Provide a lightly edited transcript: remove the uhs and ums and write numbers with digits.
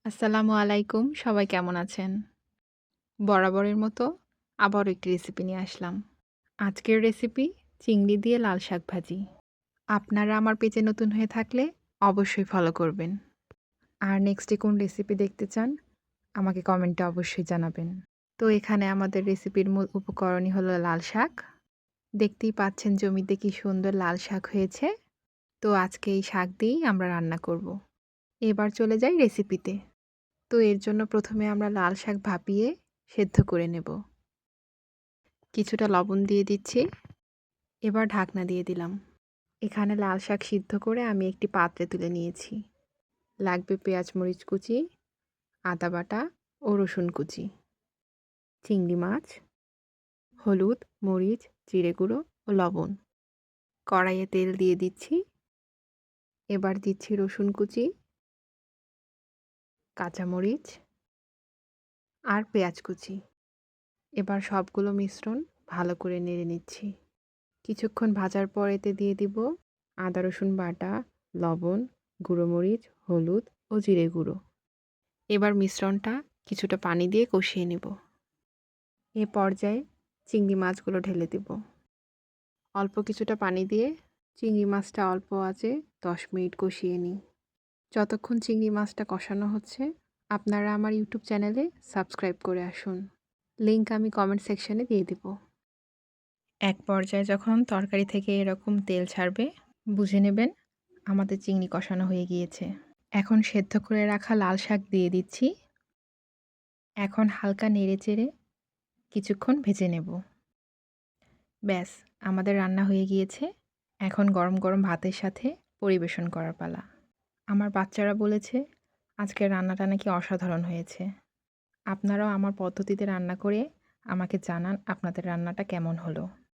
আসসালামু আলাইকুম। সবাই কেমন আছেন? বরাবরের মতো আবারও একটি রেসিপি নিয়ে আসলাম। আজকের রেসিপি চিংড়ি দিয়ে লাল শাক ভাজি। আপনারা আমার পেজে নতুন হয়ে থাকলে অবশ্যই ফলো করবেন। আর নেক্সটে কোন রেসিপি দেখতে চান আমাকে কমেন্টে অবশ্যই জানাবেন। তো এখানে আমাদের রেসিপির মূল উপকরণই হলো লাল শাক। দেখতেই পাচ্ছেন জমিতে কি সুন্দর লাল শাক হয়েছে। তো আজকে এই শাক দিয়েই আমরা রান্না করব। এবার চলে যাই রেসিপিতে। তো এর জন্য প্রথমে আমরা লাল শাক ভাপিয়ে সেদ্ধ করে নেব। কিছুটা লবণ দিয়ে দিচ্ছি। এবার ঢাকনা দিয়ে দিলাম। এখানে লাল শাক সিদ্ধ করে আমি একটি পাত্রে তুলে নিয়েছি। লাগবে পেঁয়াজ মরিচ কুচি, আদা বাটা ও রসুন কুচি, চিংড়ি মাছ, হলুদ, মরিচ, জিরে গুঁড়ো ও লবণ। কড়াইয়ে তেল দিয়ে দিচ্ছি। এবার দিচ্ছি রসুন কুচি, কাঁচামরিচ আর পেঁয়াজ কুচি। এবার সবগুলো মিশ্রণ ভালো করে নেড়ে নিচ্ছি। কিছুক্ষণ ভাজার পর এতে দিয়ে দিব আদা রসুন বাটা, লবণ, গুঁড়ো মরিচ, হলুদ ও জিরে গুঁড়ো। এবার মিশ্রণটা কিছুটা পানি দিয়ে কষিয়ে নেব। এ পর্যায়ে চিংড়ি মাছগুলো ঢেলে দিব। অল্প কিছুটা পানি দিয়ে চিংড়ি মাছটা অল্প আঁচে 10 মিনিট কষিয়ে নিই। যতক্ষণ চিংড়ি মাছটা কষানো হচ্ছে আপনারা আমার ইউটিউব চ্যানেলে সাবস্ক্রাইব করে আসুন। লিংক আমি কমেন্ট সেকশনে দিয়ে দিব। এক পর্যায়ে যখন তরকারি থেকে এরকম তেল ছাড়বে বুঝে নেবেন আমাদের চিংড়ি কষানো হয়ে গিয়েছে। এখন সেদ্ধ করে রাখা লাল শাক দিয়ে দিচ্ছি। এখন হালকা নেড়েচেড়ে কিছুক্ষণ ভেজে নেব। ব্যাস আমাদের রান্না হয়ে গিয়েছে। এখন গরম গরম ভাতের সাথে পরিবেশন করার পালা। আমার বাচ্চারা বলেছে আজকের রান্নাটা নাকি অসাধারণ হয়েছে। আপনারাও আমার পদ্ধতিতে রান্না করে আমাকে জানান আপনাদের রান্নাটা কেমন হলো।